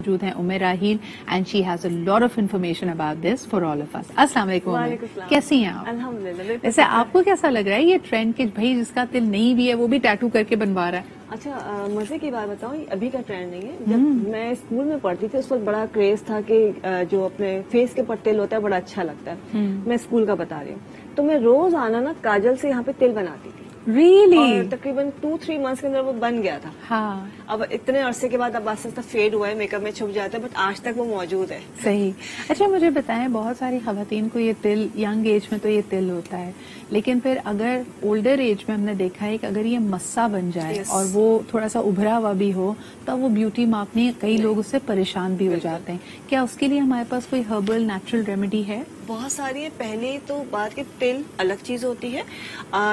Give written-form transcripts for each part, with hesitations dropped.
موجود ہیں I'm Raheel and she has a lot of information about this for all of us. السلام علیکم. کیسی ہیں آپ؟ الحمدللہ. ویسے آپ کو کیسا لگ رہا ہے یہ ٹرینڈ کہ بھائی جس کا تل نہیں بھی ہے وہ بھی ٹیٹو کر کے بنوا رہا ہے؟ اچھا مزے کی بات بتاؤں, ابھی کا ٹرینڈ نہیں ہے. جب میں اسکول میں پڑھتی تھی اس وقت بڑا کریز تھا کہ جو اپنے فیس کے اوپر تل ہوتا ہے بڑا اچھا لگتا ہے. میں اسکول کا بتا رہی ہوں. تو میں روز آنا نا کاجل سے یہاں پہ تل بناتی تھی. Really? اور تقریباً 2-3 منتھس کے اندر وہ بن گیا تھا. ہاں. اب اتنے عرصے کے بعد اب آہستہ آہستہ فیڈ ہوا ہے, میک اپ میں چھپ جاتا ہے, بٹ آج تک وہ موجود ہے. صحیح. اچھا مجھے بتائیں, بہت ساری خواتین کو یہ تل ینگ ایج میں تو یہ تل ہوتا ہے, لیکن پھر اگر اولڈر ایج میں ہم نے دیکھا ہے کہ اگر یہ مسا بن جائے اور وہ تھوڑا سا ابھرا ہوا بھی ہو تو وہ بیوٹی مارک نہیں, کئی لوگ اس سے پریشان بھی ہو جاتے ہیں. کیا اس کے لیے ہمارے پاس کوئی ہربل نیچرل ریمیڈی ہے؟ بہت ساری ہے. پہلے تو بات کہ تل الگ چیز ہوتی ہے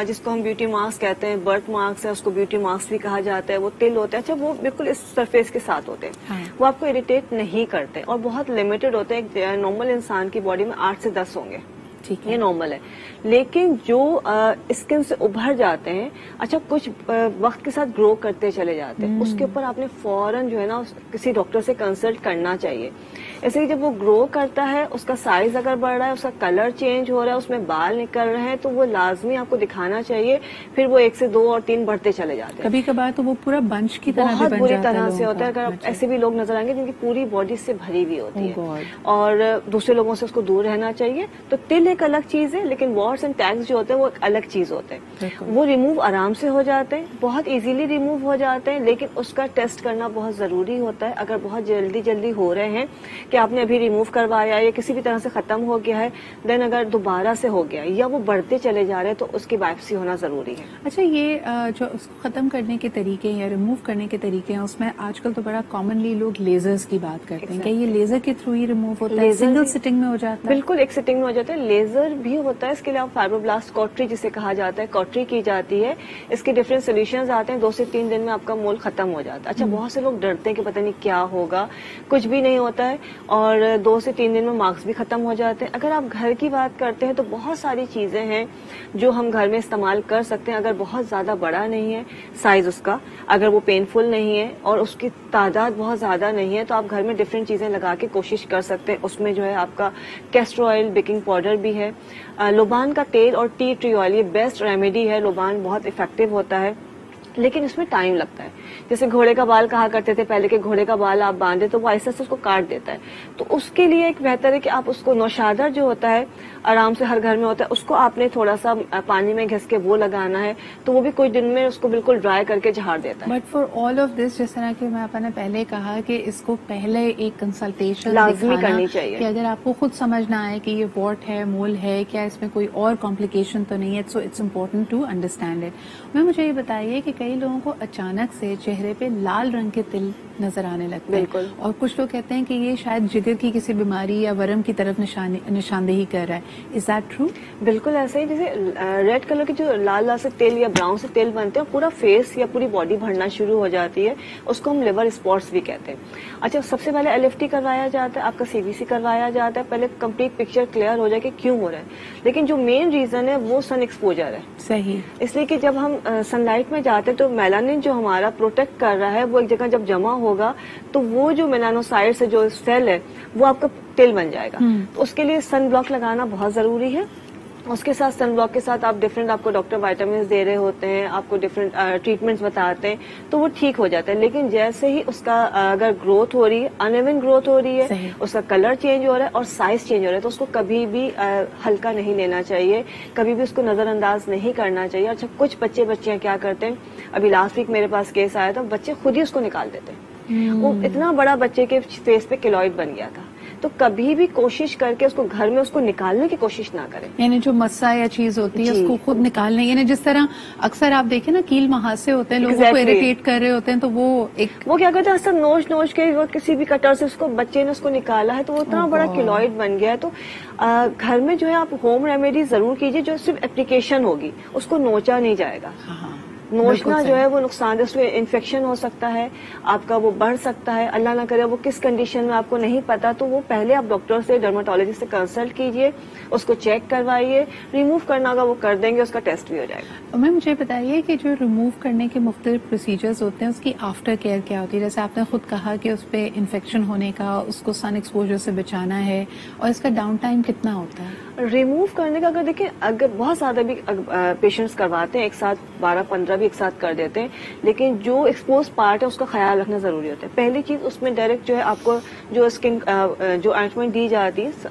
جس کو ہم بیوٹی ماسک کہتے ہیں, برتھ مارکس ہے اس کو بیوٹی ماسک بھی کہا جاتا ہے. وہ تل ہوتا ہے, اچھا وہ بالکل اس سرفیس کے ساتھ ہوتے ہیں, وہ آپ کو اریٹیٹ نہیں کرتے اور بہت لمیٹڈ ہوتے ہیں. نارمل انسان کی باڈی میں 8 سے 10 ہوں گے, یہ نارمل ہے. لیکن جو اسکن سے ابھر جاتے ہیں, اچھا کچھ وقت کے ساتھ گرو کرتے چلے جاتے ہیں, اس کے اوپر آپ نے فوراً جو ہے نا کسی ڈاکٹر سے کنسلٹ کرنا چاہیے. ایسے ہی جب وہ گرو کرتا ہے, اس کا سائز اگر بڑھ رہا ہے, اس کا کلر چینج ہو رہا ہے, اس میں بال نکل رہے ہیں, تو وہ لازمی آپ کو دکھانا چاہیے. پھر وہ 1 سے 2 اور 3 بڑھتے چلے جاتے ہیں. کبھی کبھار تو وہ پورا بنچ کی طرح بہت بری طرح سے ہوتا ہے. اگر ایسے بھی لوگ نظر آئیں گے جن کی پوری باڈی سے بھری ہوئی ہوتی ہے, اور دوسرے لوگوں سے اس کو دور رہنا چاہیے. تو تل ایک الگ چیز ہے, لیکن وارٹس اینڈ ٹیگز جو ہوتے ہیں وہ ایک الگ چیز ہوتے ہیں. وہ ریموو آرام سے ہو جاتے ہیں, بہت ایزیلی ریموو ہو جاتے ہیں, لیکن اس کا ٹیسٹ کرنا بہت ضروری ہوتا ہے. اگر بہت جلدی ہو رہے ہیں کہ آپ نے ابھی ریموو کروایا یا کسی بھی طرح سے ختم ہو گیا ہے, دین اگر دوبارہ سے ہو گیا یا وہ بڑھتے چلے جا رہے ہیں تو اس کی بائپسی ہونا ضروری ہے. اچھا یہ جو اس کو ختم کرنے کے طریقے یا ریموو کرنے کے طریقے ہیں, اس میں آج کل تو بڑا کامنلی لوگ لیزرز کی بات کرتے ہیں. کیا یہ لیزر کے تھرو ہی ریموو ہوتا ہے, سنگل سٹنگ میں ہو جاتا ہے؟ بالکل ایک سٹنگ میں ہو جاتا ہے. لیزر بھی ہوتا ہے, اس کے لیے فائبروبلاسٹ کاٹری جسے کہا جاتا ہے, کاٹری کی جاتی ہے. اس کے ڈفرینٹ سولوشنز آتے ہیں, 2 سے 3 دن میں آپ کا مول ختم ہو جاتا ہے. اچھا بہت سے لوگ ڈرتے ہیں کہ پتہ نہیں کیا ہوگا, کچھ بھی نہیں ہوتا ہے, اور 2 سے 3 دن میں مارکس بھی ختم ہو جاتے ہیں. اگر آپ گھر کی بات کرتے ہیں تو بہت ساری چیزیں ہیں جو ہم گھر میں استعمال کر سکتے ہیں. اگر بہت زیادہ بڑا نہیں ہے سائز اس کا, اگر وہ پینفل نہیں ہے اور اس کی تعداد بہت زیادہ نہیں ہے, تو آپ گھر میں ڈفرینٹ چیزیں لگا کے کوشش کر سکتے ہیں. اس میں جو ہے آپ کا کیسٹر آئل, بیکنگ پاؤڈر بھی ہے, لوبان کا تیل اور ٹی ٹری آئل, یہ بیسٹ ریمیڈی ہے. لوبان بہت افیکٹو ہوتا ہے, لیکن اس میں ٹائم لگتا ہے. جیسے گھوڑے کا بال کہا کرتے تھے پہلے کہ گھوڑے کا بال آپ باندھے تو وہ آہستہ سے اس کو کاٹ دیتا ہے. تو اس کے لیے ایک بہتر ہے کہ آپ اس کو نوشادر جو ہوتا ہے آرام سے ہر گھر میں ہوتا ہے, اس کو آپ نے تھوڑا سا پانی میں گھس کے وہ لگانا ہے, تو وہ بھی کچھ دن میں اس کو بالکل ڈرائی کر کے جھاڑ دیتا ہے. But for all of this, جس طرح کہ میں نے پہلے کہا کہ اس کو پہلے ایک کنسلٹیشن لازمی کرنی چاہیے کہ اگر آپ کو خود سمجھنا ہے کہ یہ واٹ ہے, مول ہے, کیا اس میں کوئی اور کمپلیکیشن تو نہیں ہے, so it's important to understand it. مجھے یہ بتائیے کہ کئی لوگوں کو اچانک سے چہرے پہ لال رنگ کے تل نظر آنے لگتے ہیں, اور کچھ لوگ کہتے ہیں کہ یہ شاید جگر کی کسی بیماری یا ورم کی طرف نشاندہی کر رہا ہے. Is that true? بالکل ایسا ہی. جیسے ریڈ کلر کے جو لال لال سے تیل یا براؤن سے تیل بنتے ہیں, پورا فیس یا پوری باڈی بھرنا شروع ہو جاتی ہے, اس کو ہم لیور اسپاٹس بھی کہتے ہیں. اچھا سب سے پہلے LFT کروایا جاتا ہے, آپ کا CBC کروایا جاتا ہے, پہلے کمپلیٹ پکچر کلیئر ہو جائے کہ کیوں ہو رہا ہے. لیکن جو مین ریزن ہے وہ سن ایکسپوجر ہے. صحیح. اس لیے کہ جب ہم سن لائٹ میں جاتے ہیں تو میلانین جو ہمارا پروٹیکٹ کر رہا ہے وہ ایک جگہ جب جمع ہوگا تو وہ جو میلانوسائٹ سے جو سیل ہے وہ آپ کا تل بن جائے گا. تو اس کے لیے سن بلاک لگانا بہت ضروری ہے. اس کے ساتھ سن بلاک کے ساتھ آپ ڈفرینٹ, آپ کو ڈاکٹر وائٹامنس دے رہے ہوتے ہیں, آپ کو ڈفرینٹ ٹریٹمنٹس بتاتے ہیں, تو وہ ٹھیک ہو جاتا ہے. لیکن جیسے ہی اس کا اگر گروتھ ہو رہی ہے, ان ایون گروتھ ہو رہی ہے, اس کا کلر چینج ہو رہا ہے اور سائز چینج ہو رہا ہے, تو اس کو کبھی بھی ہلکا نہیں لینا چاہیے, کبھی بھی اس کو نظر انداز نہیں کرنا چاہیے. اچھا کچھ بچیاں کیا کرتے ہیں, ابھی لاسٹ ویک میرے پاس کیس آیا تھا, بچے خود ہی اس کو نکال دیتے ہیں. وہ اتنا بڑا بچے کے فیس پہ کیلوئڈ بن گیا تھا. تو کبھی بھی کوشش کر کے اس کو گھر میں اس کو نکالنے کی کوشش نہ کریں. یعنی جو مسا یا چیز ہوتی ہے اس کو خود نکالنے, یعنی جس طرح اکثر آپ دیکھیں نا کیل محاسے ہوتے ہیں, لوگوں کو اریٹیٹ کر رہے ہوتے ہیں, تو وہ کیا کرتے ہیں اکثر نوچ کے کسی بھی کٹر سے اس کو بچے نے اس کو نکالا ہے, تو وہ اتنا بڑا کیلوئڈ بن گیا ہے. تو گھر میں جو ہے آپ ہوم ریمیڈی ضرور کیجیے جو صرف اپلیکیشن ہوگی, اس کو نوچا نہیں جائے گا. نوشنا جو ہے وہ نقصان دہ، اس میں انفیکشن ہو سکتا ہے، آپ کا وہ بڑھ سکتا ہے، اللہ نہ کرے وہ کس کنڈیشن میں آپ کو نہیں پتا، تو وہ پہلے آپ ڈاکٹر سے، ڈرماٹولوجسٹ سے کنسلٹ کیجئے، اس کو چیک کروائیے، ریموو کرنا ہوگا وہ کر دیں گے، اس کا ٹیسٹ بھی ہو جائے گا. میم مجھے بتائیے کہ جو ریموو کرنے کے مختلف پروسیجرز ہوتے ہیں اس کی آفٹر کیئر کیا ہوتی ہے؟ جیسے آپ نے خود کہا کہ اس پہ انفیکشن ہونے کا، اس کو سن ایکسپوجر سے بچانا ہے، اور اس کا ڈاؤن ٹائم کتنا ہوتا ہے؟ ریموو کرنے کا اگر دیکھیں، اگر بہت زیادہ بھی پیشنٹس کرواتے ہیں، ایک ساتھ 12-15 بھی ایک ساتھ کر دیتے ہیں، لیکن جو ایکسپوز پارٹ ہے اس کا خیال رکھنا ضروری ہوتا ہے. پہلی چیز اس میں ڈائریکٹ جو ہے آپ کو جو اسکن جو آئنٹمنٹ دی جاتی ہے،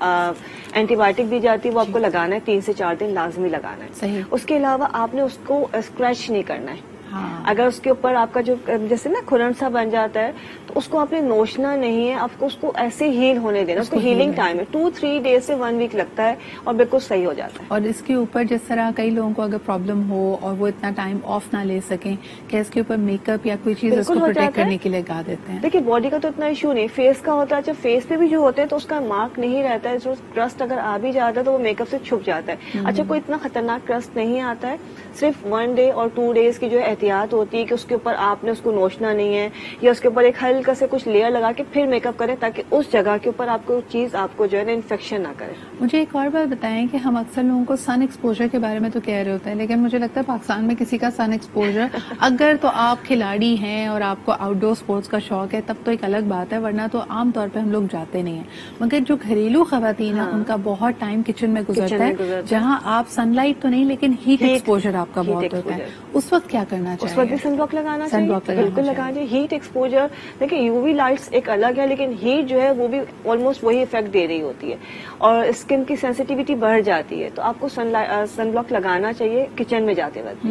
اینٹی بایوٹک دی جاتی ہے، وہ آپ کو لگانا ہے، 3 سے 4 دن لازمی لگانا ہے. صحیح. اس کے علاوہ آپ نے اس کو اسکریچ نہیں کرنا ہے. ہاں. اگر اس کے اوپر آپ کا جو جیسے نا کھرن سا بن جاتا ہے تو اس کو آپ نے نوچنا نہیں ہے، آپ کو اس کو ایسے ہیل ہونے دینا. اس کو ہیلنگ ٹائم ہے 2-3 ڈیز سے 1 ویک لگتا ہے اور بالکل صحیح ہو جاتا ہے. اور اس کے اوپر جس طرح کئی لوگوں کو اگر پرابلم ہو اور وہ اتنا ٹائم آف نہ لے سکیں کہ اس کے اوپر میک اپ یا کوئی چیز اس کو پروٹیکٹ کرنے کے لیے لگا دیتے ہیں. دیکھیے باڈی کا تو اتنا ایشو نہیں، فیس کا ہوتا ہے. جب فیس پہ بھی جو ہوتے ہیں تو اس کا مارک نہیں رہتا ہے، جو کرسٹ اگر آ بھی جاتا ہے تو وہ میک اپ سے چھپ جاتا ہے. اچھا کوئی اتنا خطرناک کرسٹ نہیں آتا ہے، صرف 1 ڈے اور 2 ڈیز کی جو احتیاط ہوتی ہے کہ اس کے اوپر آپ نے اس کو نوچنا نہیں ہے، یا اس کے اوپر ایک ہلکا سے کچھ لیئر لگا کے پھر میک اپ کریں تاکہ اس جگہ کے اوپر آپ کو چیز آپ کو جو ہے نا انفیکشن نہ کرے. مجھے ایک اور بات بتائیں کہ ہم اکثر لوگوں کو سن ایکسپوجر کے بارے میں تو کہہ رہے ہوتے ہیں، لیکن مجھے لگتا ہے پاکستان میں کسی کا سن ایکسپوجر اگر تو آپ کھلاڑی ہیں اور آپ کو آؤٹ ڈور سپورٹس کا شوق ہے تب تو ایک الگ بات ہے، ورنہ تو عام طور پہ ہم لوگ جاتے نہیں ہیں. مگر جو گھریلو خواتین ہیں ان کا بہت ٹائم کچن میں گزرتا ہے، جہاں آپ سن لائٹ تو نہیں لیکن ہیٹ ایکسپوجر آپ کا بہت ہوتا ہے. اس وقت کیا کرنا چاہیے؟ اس وقت بھی سن بلاک لگانا چاہیے، بالکل لگانا چاہیے. ہیٹ ایکسپوجر دیکھیں، یو وی لائٹس ایک الگ ہے، لیکن ہیٹ جو ہے وہ بھی آلموسٹ وہی افیکٹ دے رہی ہوتی ہے اور اسکن کی سینسٹیوٹی بڑھ جاتی ہے. تو آپ کو سن بلاک لگانا چاہیے کچن میں جاتے وقت.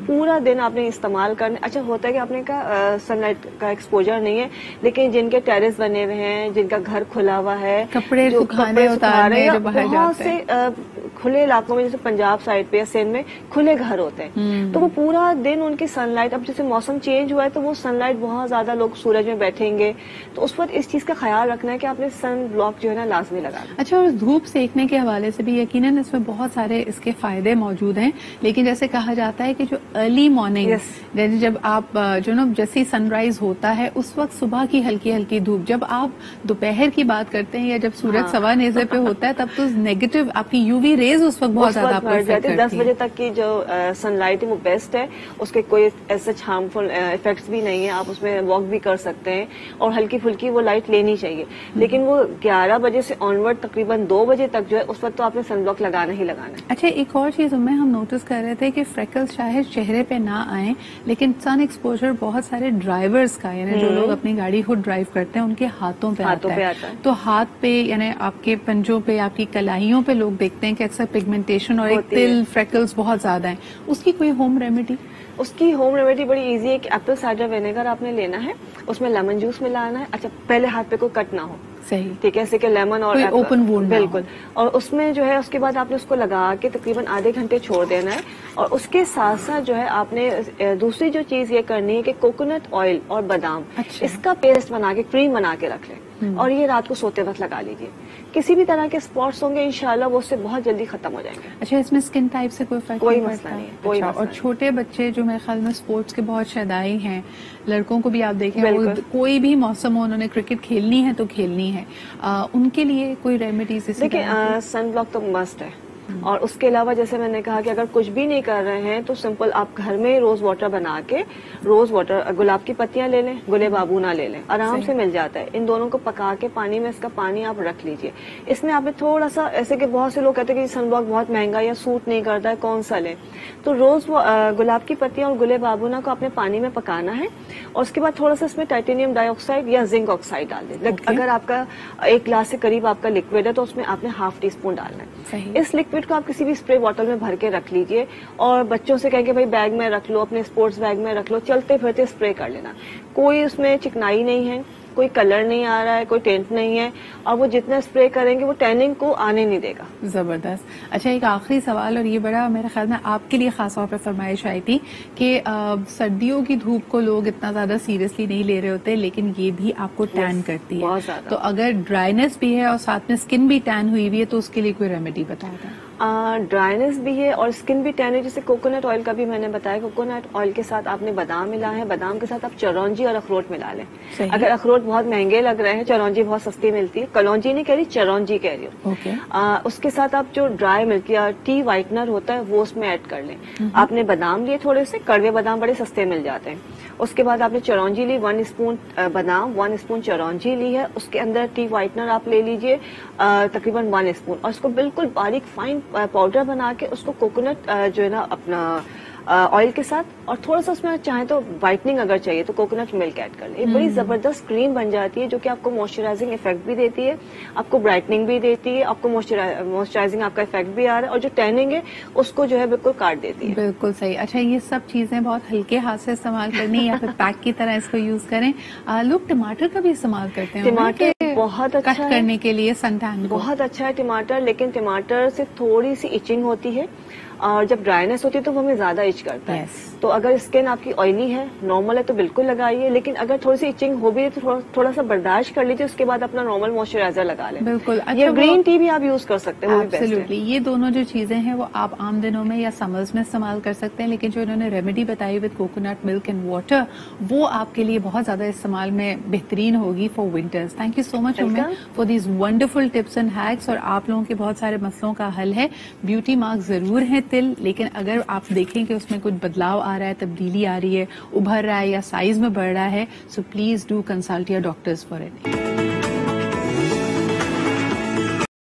پورا دن آپ نے استعمال کرنا. اچھا ہوتا ہے کہ آپ نے کہا سن لائٹ کا ایکسپوجر نہیں ہے، لیکن جن کے ٹیرس بنے ہوئے ہیں، جن کا گھر کھلا ہوا ہے، کپڑے سکھانے اتارنے جو باہر بہت جاتے ہیں، سے کھلے علاقوں میں جیسے پنجاب سائڈ پہ یا سندھ میں کھلے گھر ہوتے ہیں، تو وہ پورا دن ان کی سن لائٹ، اب جیسے موسم چینج ہوا ہے تو وہ سن لائٹ بہت زیادہ لوگ سورج میں بیٹھیں گے، تو اس وقت اس چیز کا خیال رکھنا ہے کہ آپ نے سن بلاک جو ہے نا لازمی لگانا. اچھا، اور دھوپ سیکنے کے حوالے سے بھی یقیناً اس میں بہت سارے اس کے فائدے موجود ہیں، لیکن جیسے کہا جاتا ہے کہ جو ارلی مارننگ جب آپ جو نا جیسے سن رائز ہوتا ہے اس وقت صبح کی ہلکی ہلکی دھوپ، جب آپ دوپہر کی بات کرتے ہیں یا جب سورج سوا نیزے پہ ہوتا ہے تب تو نیگیٹو آپ کی یو وی ریز اس وقت بہت زیادہ آپ کو افیکٹ کرتی ہے. 10 بجے تک کی جو سن لائٹ ہے وہ بیسٹ ہے، اس کے کوئی ایسے ہارمفل افیکٹس بھی نہیں ہیں، آپ اس میں واک بھی کر سکتے ہیں اور ہلکی پھلکی وہ لائٹ لینی چاہیے. لیکن وہ 11 بجے سے آنورڈ تقریباً 2 بجے تک جو ہے اس وقت تو آپ نے سن بلاک لگانا ہی لگانا ہے. اچھا، ایک اور چیز میں ہم نوٹس کر رہے تھے کہ فریکلز شاید چہرے پہ نہ آئیں، لیکن سن ایکسپوجر بہت سارے ڈرائیورز کا، یعنی جو لوگ اپنی گاڑی خود ڈرائیو کرتے ہیں ان کے ہاتھوں پہ آتا ہے. تو ہاتھ پہ یعنی آپ کے پنجوں پہ، آپ کی کلاہیوں پہ لوگ دیکھتے ہیں کہ اکثر پگمنٹیشن اور ایک تل فریکلز بہت زیادہ ہیں. اس کی کوئی ہوم ریمیڈی؟ اس کی ہوم ریمیڈی بڑی ایزی ہے کہ ایپل سائڈر ونیگر آپ نے لینا ہے، اس میں لیمن جوس ملانا ہے. اچھا پہلے ہاتھ پہ کوئی کٹ نہ ہو، صحیح ٹھیک ہے، ایسے کہ لیمن اور اوپن وونڈ بالکل، اور اس میں جو ہے اس کے بعد آپ نے اس کو لگا کے تقریباً آدھے گھنٹے چھوڑ دینا ہے. اور اس کے ساتھ ساتھ جو ہے آپ نے دوسری جو چیز یہ کرنی ہے کہ کوکونٹ آئل اور بادام، اس کا پیسٹ بنا کے کریم بنا کے رکھ لیں اور یہ رات کو سوتے وقت لگا لیجیے. کسی بھی طرح کے اسپاٹس ہوں گے انشاءاللہ وہ اس سے بہت جلدی ختم ہو جائیں گے. اچھا، اس میں اسکن ٹائپ سے کوئی فرق کوئی نہیں مسئلہ پڑتا؟ نہیں ہے، کوئی مسئلہ اور چھوٹے بچے جو میرے خیال میں اسپورٹس کے بہت شیدائی ہیں، لڑکوں کو بھی آپ دیکھیں وہ کوئی بھی موسم ہو انہوں نے کرکٹ کھیلنی ہے تو کھیلنی ہے، ان کے لیے کوئی ریمیڈیز؟ دیکھیں سن بلاک تو مسٹ ہے، اور اس کے علاوہ جیسے میں نے کہا کہ اگر کچھ بھی نہیں کر رہے ہیں تو سمپل آپ گھر میں روز واٹر بنا کے، روز واٹر گلاب کی پتیاں لے لیں، گلے بابونا لے لیں، آرام سے مل جاتا ہے. ان دونوں کو پکا کے پانی میں اس کا پانی آپ رکھ لیجئے. اس میں آپ نے تھوڑا سا ایسے کہ بہت سے لوگ کہتے ہیں کہ سن بلاک بہت مہنگا یا سوٹ نہیں کرتا ہے، کون سا لیں؟ تو روز گلاب کی پتیاں اور گلے بابونا کو اپنے پانی میں پکانا ہے اور اس کے بعد تھوڑا سا اس میں ٹائٹینیم ڈائی آکسائڈ یا زنک آکسائڈ ڈال دیں. اگر آپ کا 1 گلاس سے قریب آپ کا لکوڈ ہے تو اس میں آپ نے ½ ٹی اسپون ڈالنا ہے. اس لکوڈ کو آپ کسی بھی اسپرے باٹل میں بھر کے رکھ لیجئے اور بچوں سے کہیں کہ بھائی بیگ میں رکھ لو، اپنے اسپورٹس بیگ میں رکھ لو، چلتے پھرتے اسپرے کر لینا. کوئی اس میں چکنائی نہیں ہے، کوئی کلر نہیں آ رہا ہے، کوئی ٹینٹ نہیں ہے، اور وہ جتنا اسپرے کریں گے وہ ٹیننگ کو آنے نہیں دے گا. زبردست. اچھا، ایک آخری سوال، اور یہ بڑا میرے خیال میں آپ کے لیے خاص طور پر فرمائش آئی تھی کہ سردیوں کی دھوپ کو لوگ اتنا زیادہ سیریسلی نہیں لے رہے ہوتے، لیکن یہ بھی آپ کو ٹین کرتی ہے بہت زیادہ. تو اگر ڈرائینس بھی ہے اور ساتھ میں اسکن بھی ٹین ہوئی ہوئی ہے تو اس کے لیے کوئی ریمیڈی بتا دیں؟ ڈرائینس بھی ہے اور اسکن بھی ٹین ہے. جیسے کوکونٹ آئل کا بھی میں نے بتایا, کوکونٹ آئل کے ساتھ آپ نے بادام ملا ہے, بادام کے ساتھ آپ چرونجی اور اخروٹ ملا لیں. اگر اخروٹ بہت مہنگے لگ رہے ہیں, چرونجی بہت سستی ملتی ہے, کلونجی نہیں کہہ رہی, چرونجی کہہ رہی ہوں. اس کے ساتھ آپ جو ڈرائی ملک یا ٹی وائٹنر ہوتا ہے وہ اس میں ایڈ کر لیں. آپ نے بادام لیے تھوڑے سے, کڑوے بادام بڑے سستے مل جاتے ہیں. اس کے بعد آپ نے چرونجی لی, 1 اسپون بادام, 1 اسپون چرونجی لی ہے. اس کے اندر ٹی وائٹنر آپ لے لیجئے تقریباً 1 اسپون, اور اس کو بالکل باریک فائن پاؤڈر بنا کے اس کو کوکونٹ جو ہے نا اپنا آئل کے ساتھ, اور تھوڑا سا اس میں چاہیں تو وائٹنگ اگر چاہیے تو کوکونٹ ملک ایڈ کر لیں. یہ بڑی زبردست کریم بن جاتی ہے جو کہ آپ کو موئسچرائزنگ افیکٹ بھی دیتی ہے, آپ کو برائٹننگ بھی دیتی ہے, آپ کو موئسچرائزنگ آپ کا افیکٹ بھی آ رہا ہے, اور جو ٹیننگ ہے اس کو جو ہے بالکل کاٹ دیتی ہے. بالکل صحیح. اچھا, یہ سب چیزیں بہت ہلکے ہاتھ سے استعمال کرنی یا پھر پیک کی طرح اس کو یوز کریں. لوگ ٹماٹر کا بھی استعمال کرتے ہیں, ٹماٹر بہت اچھا کٹ کرنے کے لیے سن ٹین, بہت اچھا ہے ٹماٹر, لیکن ٹماٹر سے تھوڑی سی ایچنگ ہوتی ہے, اور جب ڈرائینس ہوتی ہے تو وہ ہمیں زیادہ ایچ کرتا ہے. تو اگر اسکن آپ کی آئلی ہے, نارمل ہے, تو بالکل لگائیے, لیکن اگر تھوڑی سی ایچنگ ہو بھی ہے تو تھوڑا سا برداشت کر لیجیے, اس کے بعد اپنا نارمل موئسچرائزر لگا لیں. بالکل. یہ گرین ٹی بھی آپ یوز کر سکتے ہیں, ایبسلیوٹلی. یہ دونوں جو چیزیں ہیں وہ آپ عام دنوں میں یا سمرز میں استعمال کر سکتے ہیں, لیکن جو انہوں نے ریمیڈی بتائی with coconut milk and water, وہ آپ کے لیے بہت زیادہ استعمال میں بہترین ہوگی for winters. Thank you so much for these wonderful tips and hacks. اور آپ لوگوں کے بہت سارے مسئلوں کا حل ہے. بیوٹی مارک ضرور ہے تل, لیکن اگر آپ دیکھیں کہ اس میں کچھ بدلاؤ آ رہا ہے, تبدیلی آ رہی ہے, ابھر رہا ہے یا سائز میں بڑھ رہا ہے, so please do consult your doctors for it.